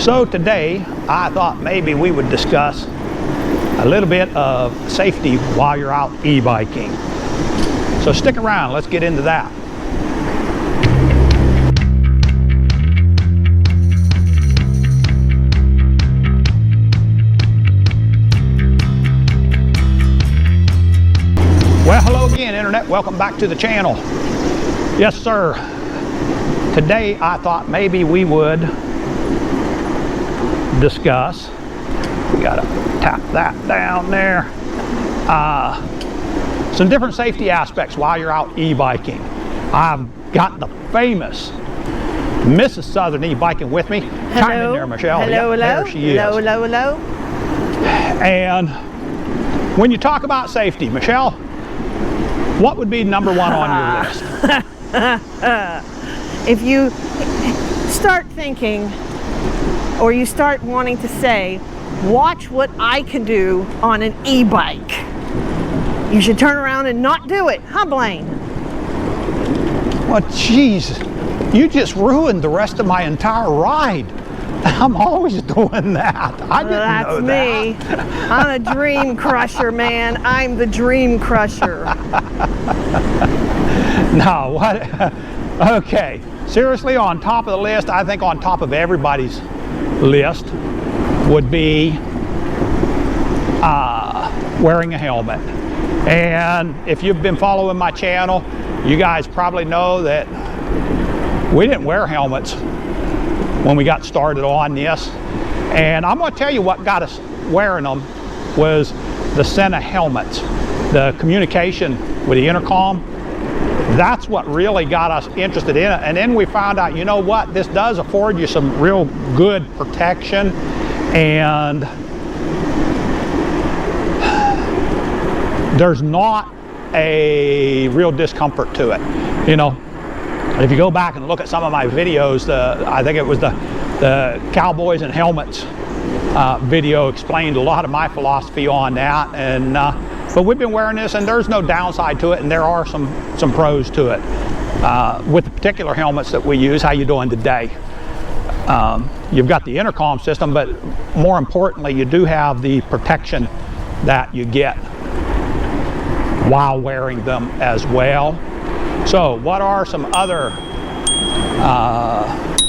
So today, I thought maybe we would discuss a little bit of safety while you're out e-biking. So stick around, let's get into that. Well, hello again, Internet. Welcome back to the channel. Yes, sir. Today, I thought maybe we would discuss, we gotta tap that down there, some different safety aspects while you're out e-biking. I've got the famous Mrs. Southern e-biking with me. Hello. Chime in there, Michelle. Hello, Yep, hello. there she is. Hello, hello, hello. And when you talk about safety, Michelle, what would be number one on your list? If you start thinking, or you start wanting to say, watch what I can do on an e-bike, you should turn around and not do it, huh, Blaine? Well, geez, you just ruined the rest of my entire ride. I'm always doing that. I didn't know that. That's me. I'm a dream crusher, man. I'm the dream crusher. No, what? Okay, seriously, on top of the list, I think on top of everybody's list would be wearing a helmet. And if you've been following my channel, you guys probably know that we didn't wear helmets when we got started on this. And I'm going to tell you what got us wearing them was the Sena helmets, the communication with the intercom. That's what really got us interested in it. And then we found out, you know what, this does afford you some real good protection, and there's not a real discomfort to it. You know, if you go back and look at some of my videos, I think it was the Cowboys and Helmets video explained a lot of my philosophy on that. And but we've been wearing this, and there's no downside to it, and there are some pros to it. With the particular helmets that we use, how you doing today? You've got the intercom system, but more importantly, you do have the protection that you get while wearing them as well. So what are some other,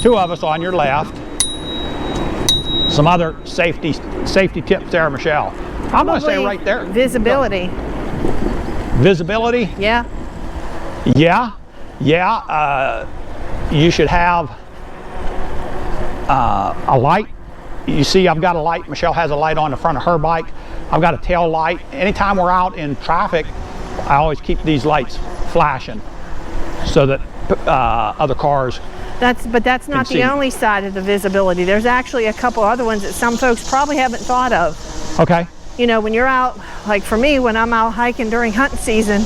two of us on your left, some other safety tips there, Michelle? I'm going to say right there. Visibility. Visibility? Yeah. Yeah. You should have a light. You see, I've got a light. Michelle has a light on the front of her bike. I've got a tail light. Anytime we're out in traffic, I always keep these lights flashing so that other cars. But that's not the only side of the visibility. There's actually a couple other ones that some folks probably haven't thought of. Okay. You know, when you're out, like for me, when I'm out hiking during hunting season,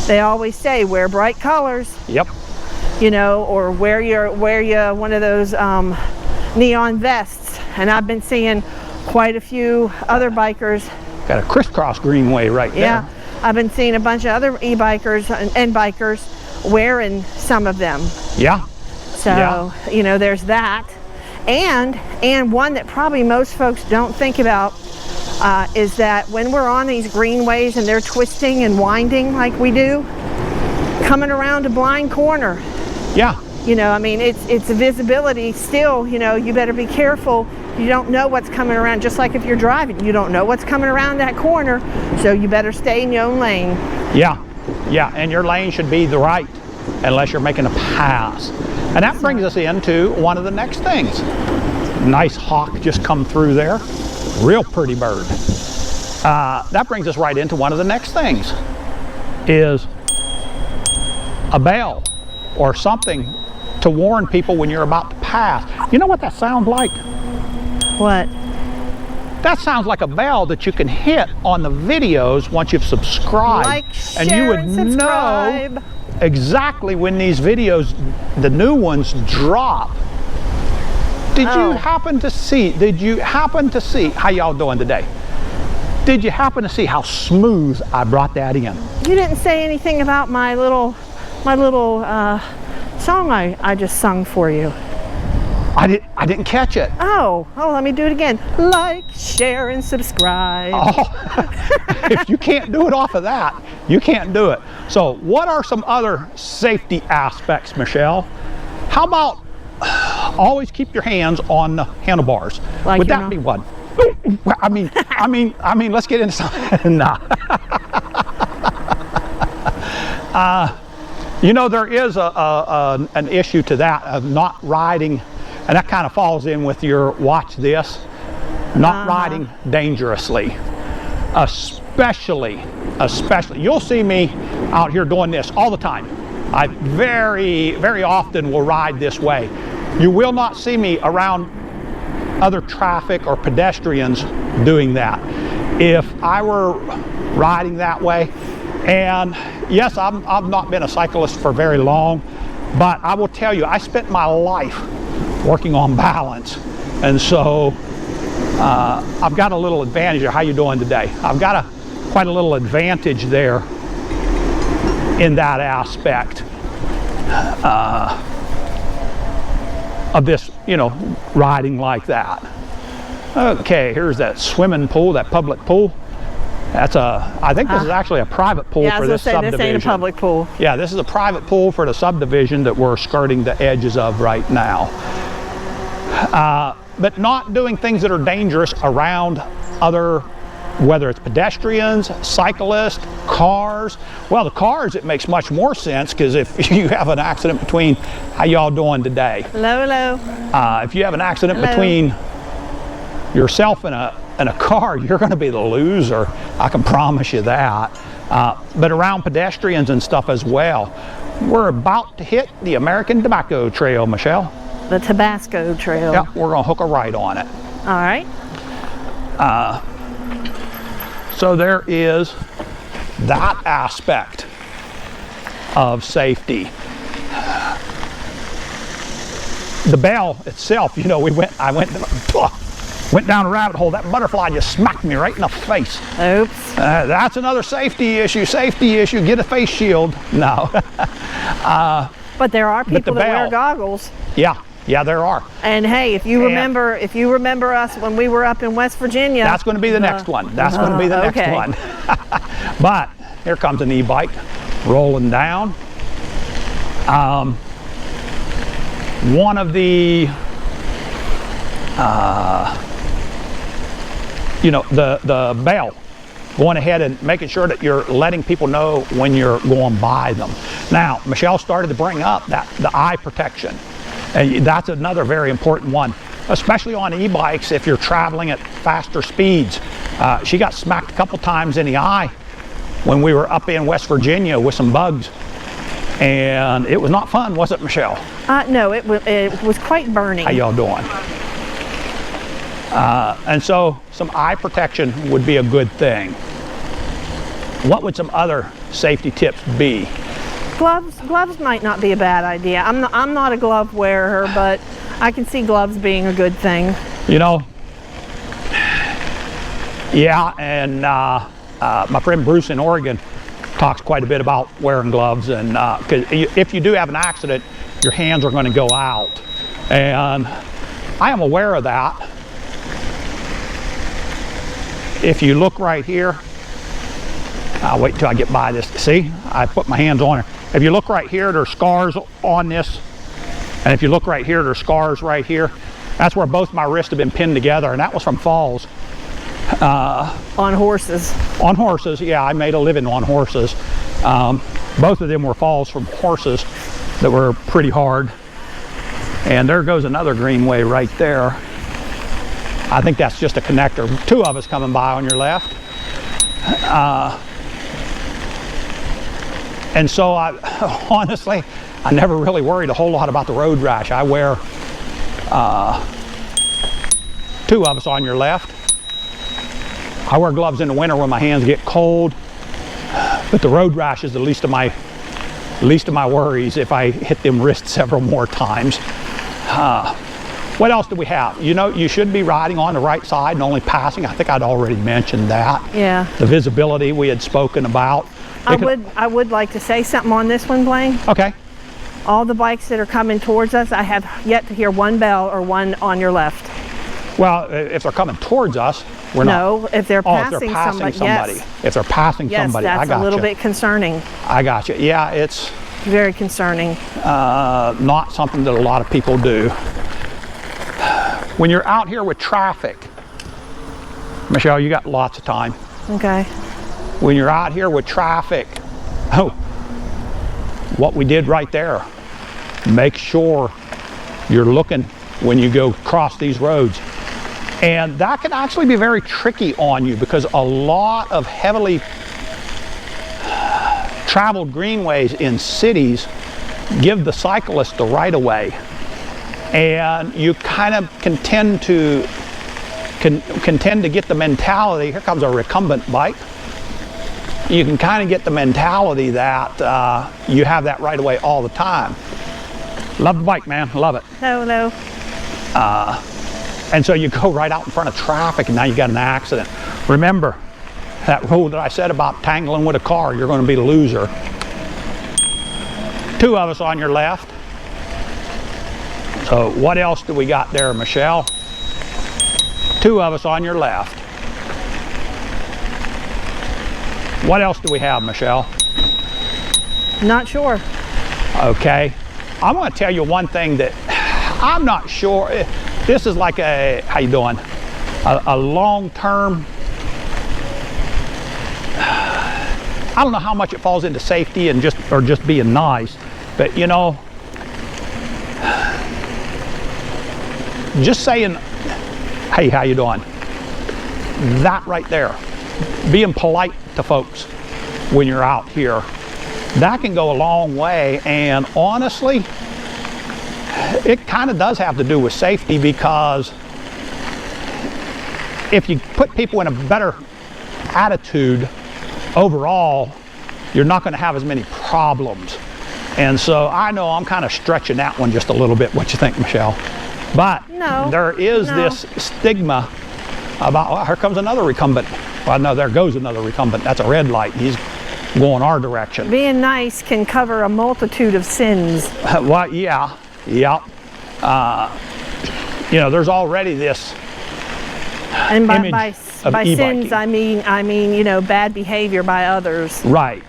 they always say wear bright colors. Yep. You know, or wear one of those neon vests. And I've been seeing quite a few other bikers. Got a crisscross greenway right there. Yeah, I've been seeing a bunch of other e-bikers and bikers wearing some of them. Yeah. So, yeah. You know, there's that. And one that probably most folks don't think about is that when we're on these greenways and they're twisting and winding like we do, coming around a blind corner. Yeah. You know, I mean, it's a visibility still, you know, you better be careful. You don't know what's coming around, just like if you're driving. You don't know what's coming around that corner, so you better stay in your own lane. Yeah, and your lane should be the right, unless you're making a pass. And that brings us into one of the next things. Nice hawk just come through there. Real pretty bird. That brings us right into one of the next things, is a bell or something to warn people when you're about to pass. You know what that sounds like? What? That sounds like a bell that you can hit on the videos once you've subscribed. Like, share, and you would and subscribe. Know exactly when these videos, the new ones, drop. Did you happen to see, how y'all doing today? Did you happen to see how smooth I brought that in? You didn't say anything about my little song I just sung for you. I didn't catch it. Oh, let me do it again. Like, share, and subscribe. Oh, if you can't do it off of that, you can't do it. So what are some other safety aspects, Michelle? How about always keep your hands on the handlebars? Like Would that be one? I mean, let's get into something. Nah. You know, there is an issue to that of not riding, and that kind of falls in with your watch this, not riding dangerously, especially, you'll see me out here doing this all the time. I very often will ride this way. You will not see me around other traffic or pedestrians doing that. If I were riding that way, and yes, I've not been a cyclist for very long, but I will tell you, I spent my life working on balance, and so I've got a little advantage. How you doing today? I've got quite a little advantage there in that aspect of this, you know, riding like that. Okay, here's that swimming pool, that public pool. That's I think this is actually a private pool for this subdivision. This ain't a public pool. Yeah, this is a private pool for the subdivision that we're skirting the edges of right now. But not doing things that are dangerous around other, whether it's pedestrians, cyclists, cars. Well, the cars, it makes much more sense, because if you have an accident between, how y'all doing today? Hello, hello. If you have an accident between yourself and a car, you're going to be the loser. I can promise you that. But around pedestrians and stuff as well. We're about to hit the American Tobacco Trail, Michelle. The Tabasco Trail. Yeah, we're going to hook a right on it. All right. So there is that aspect of safety. The bell itself, you know, I went down a rabbit hole. That butterfly just smacked me right in the face. Oops. That's another safety issue. Get a face shield. No. But there are people that wear goggles. Yeah, there are. And hey, if you remember us when we were up in West Virginia. That's going to be the next one. That's going to be the next one. But here comes an e-bike rolling down. One of the you know, the bell, going ahead and making sure that you're letting people know when you're going by them. Now, Michelle started to bring up the eye protection, and that's another very important one, especially on e-bikes if you're traveling at faster speeds. She got smacked a couple times in the eye when we were up in West Virginia with some bugs, and it was not fun, was it, Michelle? No, it was quite burning. How y'all doing? And so some eye protection would be a good thing. What would some other safety tips be? Gloves might not be a bad idea. I'm not a glove wearer, but I can see gloves being a good thing. You know, yeah, and my friend Bruce in Oregon talks quite a bit about wearing gloves, and 'cause if you do have an accident, your hands are going to go out, and I am aware of that. If you look right here, I'll wait till I get by this. See, I put my hands on it. If you look right here, there's scars on this, and if you look right here, there's scars right here. That's where both my wrists have been pinned together, and that was from falls. On horses. On horses, yeah, I made a living on horses. Both of them were falls from horses that were pretty hard. And there goes another greenway right there. I think that's just a connector. Two of us coming by on your left. And so honestly, I never really worried a whole lot about the road rash. I wear two of us on your left. I wear gloves in the winter when my hands get cold, but the road rash is the least of my worries if I hit them wrists several more times. What else do we have? You know, you should be riding on the right side and only passing. I think I'd already mentioned that. Yeah. The visibility we had spoken about. I would like to say something on this one, Blaine. Okay. All the bikes that are coming towards us, I have yet to hear one bell or one on your left. Well, if they're coming towards us, we're not. No, if they're passing somebody. Yes. If they're passing somebody, I got you. That's a little bit concerning. I got you. Yeah, it's very concerning. Not something that a lot of people do. When you're out here with traffic, Michelle, you got lots of time. Okay. When you're out here with traffic, oh, what we did right there, make sure you're looking when you go cross these roads. And that can actually be very tricky on you because a lot of heavily traveled greenways in cities give the cyclist the right of way. And you kind of can tend to get the mentality, here comes a recumbent bike. You can kind of get the mentality that you have that right of way all the time. Love the bike, man, love it. No. And so you go right out in front of traffic and now you got an accident. Remember that rule that I said about tangling with a car, you're going to be the loser. Two of us on your left. So what else do we got there, Michelle? Two of us on your left. What else do we have, Michelle? Not sure. Okay. I'm going to tell you one thing that I'm not sure. This is like a, how you doing? A long-term, I don't know how much it falls into safety and just being nice, but you know, just saying, hey, how you doing? That right there, being polite to folks when you're out here, that can go a long way. And honestly, it kind of does have to do with safety, because if you put people in a better attitude overall, you're not going to have as many problems. And so I know I'm kind of stretching that one just a little bit. What you think, Michelle? But no, there is this stigma about, well, here comes another recumbent. Well, no, there goes another recumbent. That's a red light. He's going our direction. Being nice can cover a multitude of sins. Well, yeah. Yep. You know, there's already this image by sins, I mean, you know, bad behavior by others. Right.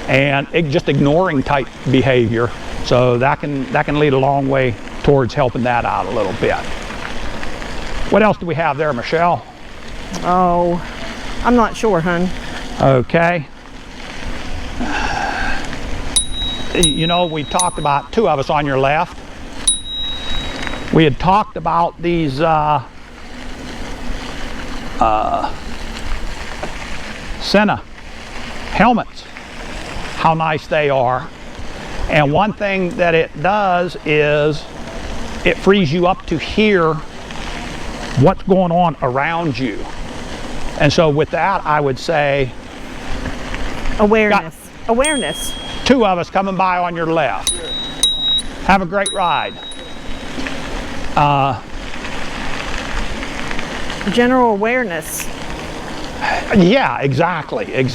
And just ignoring type behavior. So that can lead a long way towards helping that out a little bit. What else do we have there, Michelle? Oh, I'm not sure, hon. Okay. You know, we talked about two of us on your left. We had talked about these Senna helmets, how nice they are. And one thing that it does is it frees you up to hear what's going on around you. And so with that, I would say awareness. Two of us coming by on your left. Have a great ride. General awareness. Yeah, exactly. And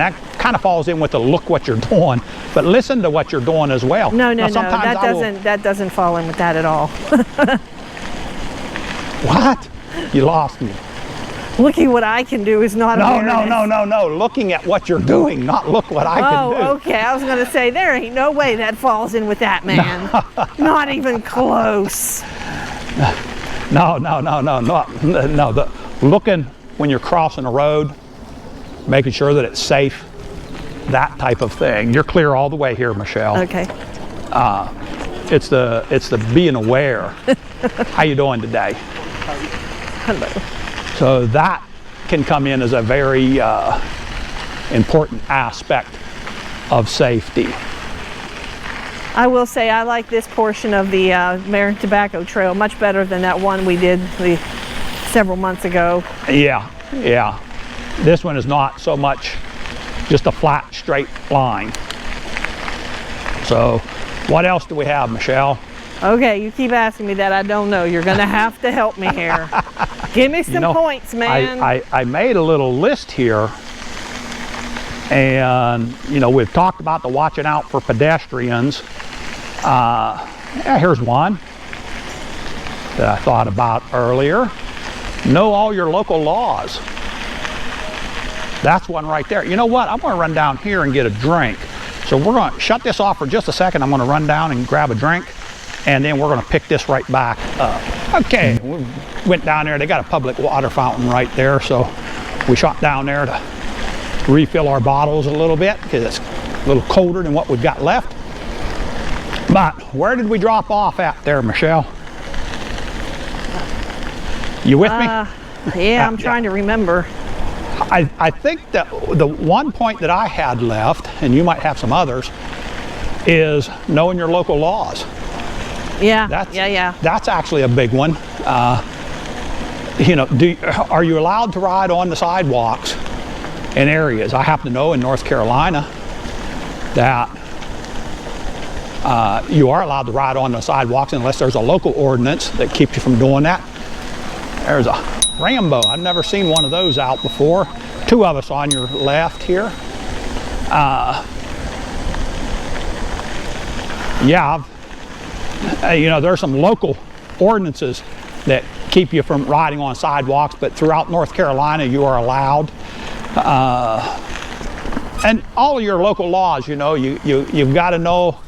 that kind of falls in with the look what you're doing, but listen to what you're doing as well. No, that doesn't fall in with that at all. What? You lost me. Looking what I can do is not awareness. No. Looking at what you're doing, not look what I can do. Oh, okay. I was going to say, there ain't no way that falls in with that, man. Not even close. No. Looking when you're crossing a road, making sure that it's safe, that type of thing. You're clear all the way here, Michelle. Okay. It's the being aware. How you doing today? Hello. So that can come in as a very important aspect of safety. I will say I like this portion of the American Tobacco Trail much better than that one we did several months ago. Yeah. This one is not so much just a flat, straight line. So what else do we have, Michelle? Okay, you keep asking me that. I don't know. You're going to have to help me here. Give me some points, man. I made a little list here And, you know, we've talked about the watching out for pedestrians. Yeah, here's one that I thought about earlier. Know all your local laws. That's one right there. You know what? I'm going to run down here and get a drink. So we're going to shut this off for just a second. I'm going to run down and grab a drink, and then we're going to pick this right back up. Okay, we went down there. They got a public water fountain right there, so we shot down there to refill our bottles a little bit because it's a little colder than what we've got left. But where did we drop off at there, Michelle? You with me? Yeah, I'm trying to remember. I think that the one point that I had left, and you might have some others, is knowing your local laws. Yeah, yeah. That's actually a big one. You know, are you allowed to ride on the sidewalks in areas? I happen to know in North Carolina that you are allowed to ride on the sidewalks unless there's a local ordinance that keeps you from doing that. There's a Rambo. I've never seen one of those out before. Two of us on your left here. Yeah, you know, there's some local ordinances that keep you from riding on sidewalks, but throughout North Carolina you are allowed. And all of your local laws, you know, you've got to know,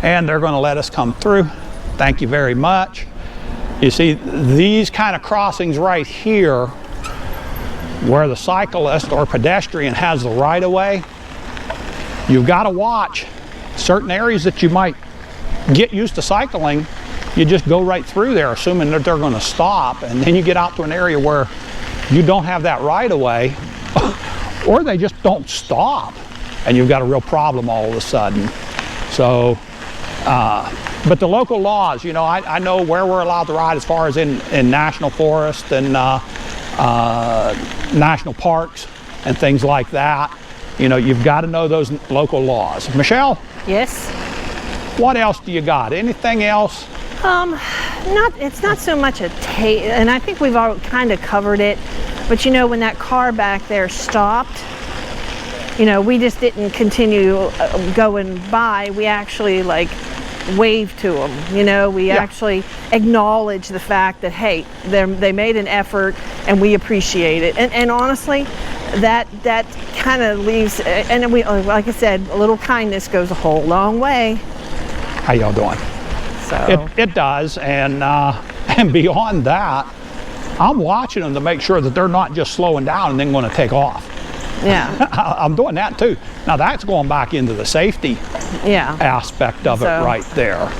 and they're going to let us come through. Thank you very much. You see, these kind of crossings right here, where the cyclist or pedestrian has the right-of-way, you've got to watch certain areas that you might get used to cycling. You just go right through there, assuming that they're going to stop, and then you get out to an area where you don't have that right-of-way, or they just don't stop, and you've got a real problem all of a sudden. So, but the local laws, you know, I know where we're allowed to ride as far as in national forest and national parks and things like that. You know, you've got to know those local laws. Michelle? Yes? What else do you got? Anything else? It's not so much a and I think we've all kind of covered it, but you know, when that car back there stopped, you know, we just didn't continue going by. We actually like waved to them, you know, we actually acknowledged the fact that, hey, they made an effort and we appreciate it. And honestly, that kind of leaves, and we, like I said, a little kindness goes a whole long way. How y'all doing? So it does, and beyond that, I'm watching them to make sure that they're not just slowing down and then going to take off. Yeah. I'm doing that too. Now that's going back into the safety aspect of it right there.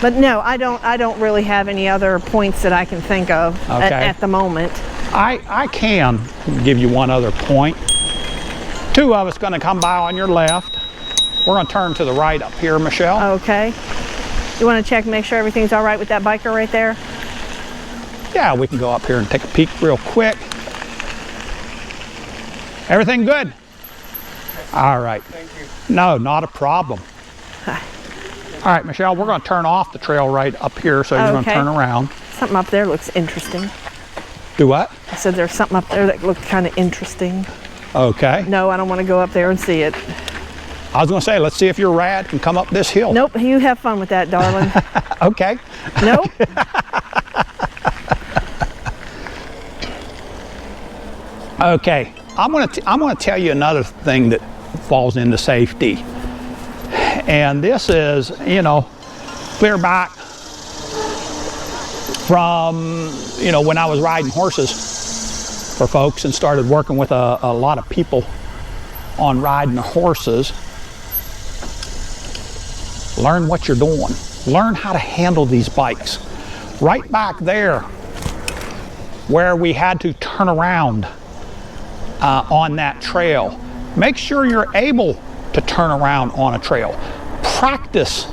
But no, I don't really have any other points that I can think of at the moment. I can give you one other point. Two of us going to come by on your left. We're going to turn to the right up here, Michelle. Okay. You want to check, make sure everything's all right with that biker right there? Yeah, we can go up here and take a peek real quick. Everything good? All right. Thank you. No, not a problem. All right, Michelle, we're going to turn off the trail right up here, so you're going to turn around. Something up there looks interesting. Do what? I said there's something up there that looked kind of interesting. Okay. No, I don't want to go up there and see it. I was going to say, let's see if your rad can come up this hill. Nope, you have fun with that, darling. Okay. Nope. Okay, I'm going to tell you another thing that falls into safety, and this is, you know, clear back from, you know, when I was riding horses for folks and started working with a lot of people on riding horses. Learn what you're doing. Learn how to handle these bikes. Right back there where we had to turn around on that trail, make sure you're able to turn around on a trail. Practice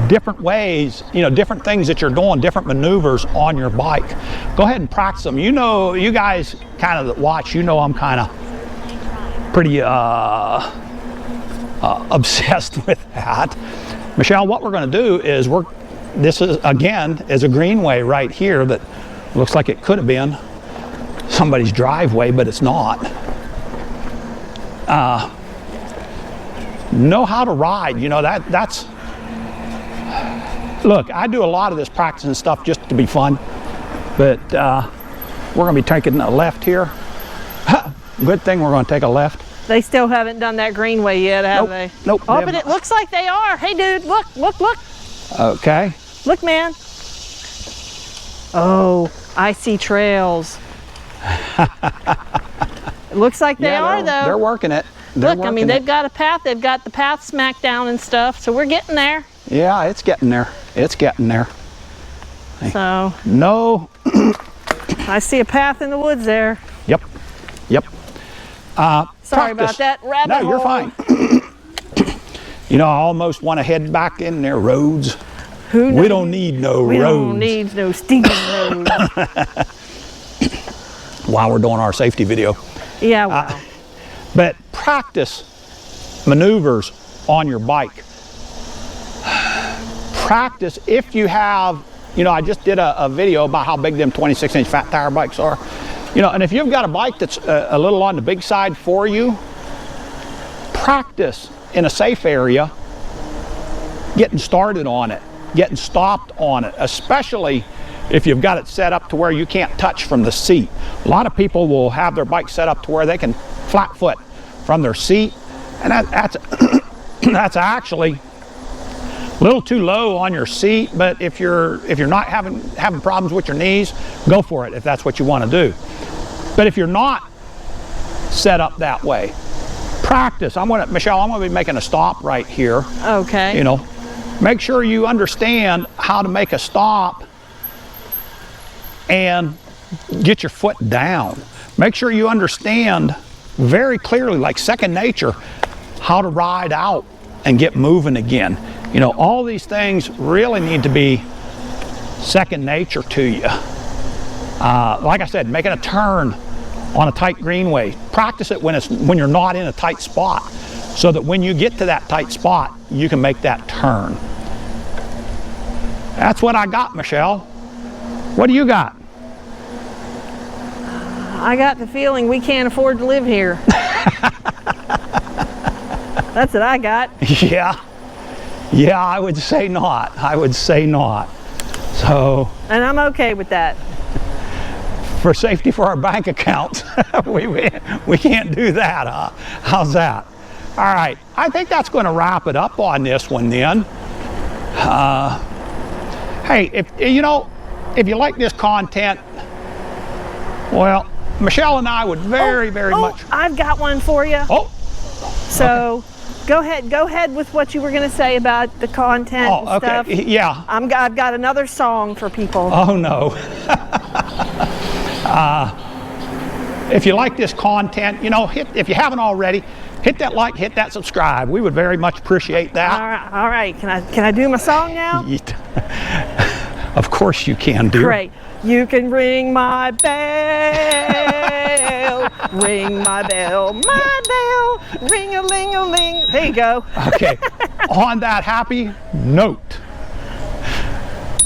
different ways, you know, different things that you're doing, different maneuvers on your bike. Go ahead and practice them. You know, you guys kind of watch, you know I'm kind of pretty obsessed with that. Michelle, what we're going to do is this is, again, is a greenway right here that looks like it could have been somebody's driveway, but it's not. know how to ride. You know, that's, look, I do a lot of this practicing stuff just to be fun, but we're going to be taking a left here. Good thing we're going to take a left. They still haven't done that greenway yet, have they? Nope. Oh, but it looks like they are. Hey, dude, look, look, look. Okay. Look, man. Oh, I see trails. It looks like they are, though. They're working it. Look, I mean, they've got a path. They've got the path smacked down and stuff, so we're getting there. Yeah, it's getting there. It's getting there. So. No. I see a path in the woods there. Yep. Yep. Sorry about that rabbit hole. No, you're fine. You know, I almost want to head back in their roads. We don't need no roads. We don't need no stinking roads. While we're doing our safety video. Yeah, well. But practice maneuvers on your bike. Practice if you have, you know, I just did a video about how big them 26-inch fat tire bikes are. You know, and if you've got a bike that's a little on the big side for you, practice in a safe area getting started on it, getting stopped on it, especially if you've got it set up to where you can't touch from the seat. A lot of people will have their bike set up to where they can flat foot from their seat, and that's that's actually a little too low on your seat. But if you're not having problems with your knees, go for it if that's what you want to do. But if you're not set up that way, practice. Michelle, I'm going to be making a stop right here. Okay. You know, make sure you understand how to make a stop and get your foot down. Make sure you understand very clearly, like second nature, how to ride out and get moving again. You know, all these things really need to be second nature to you. Like I said, making a turn on a tight greenway. Practice it when you're not in a tight spot, so that when you get to that tight spot, you can make that turn. That's what I got, Michelle. What do you got? I got the feeling we can't afford to live here. That's what I got. Yeah. Yeah, I would say not. I would say not. So. And I'm okay with that. For safety for our bank account, we can't do that, huh? How's that? All right, I think that's going to wrap it up on this one then. Hey, if you like this content, well, Michelle and I would very much. I've got one for you. Oh. So, okay. Go ahead with what you were going to say about the content and stuff. Okay. Yeah. I've got another song for people. Oh no. If you like this content, you know, if you haven't already, hit that like, hit that subscribe. We would very much appreciate that. All right. Can I do my song now? Of course you can, dear. Great. You can ring my bell, ring my bell, ring-a-ling-a-ling. There you go. Okay. On that happy note,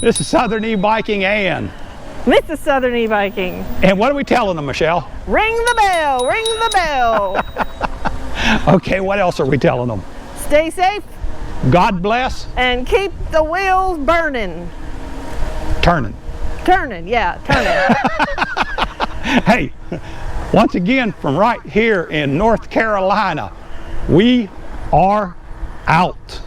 this is Southern E-Biking and Mr. Southern E-Biking. And what are we telling them, Michelle? Ring the bell, ring the bell. Okay, what else are we telling them? Stay safe. God bless. And keep the wheels burning. Turning. Turning, yeah, turning. Hey, once again, from right here in North Carolina, we are out.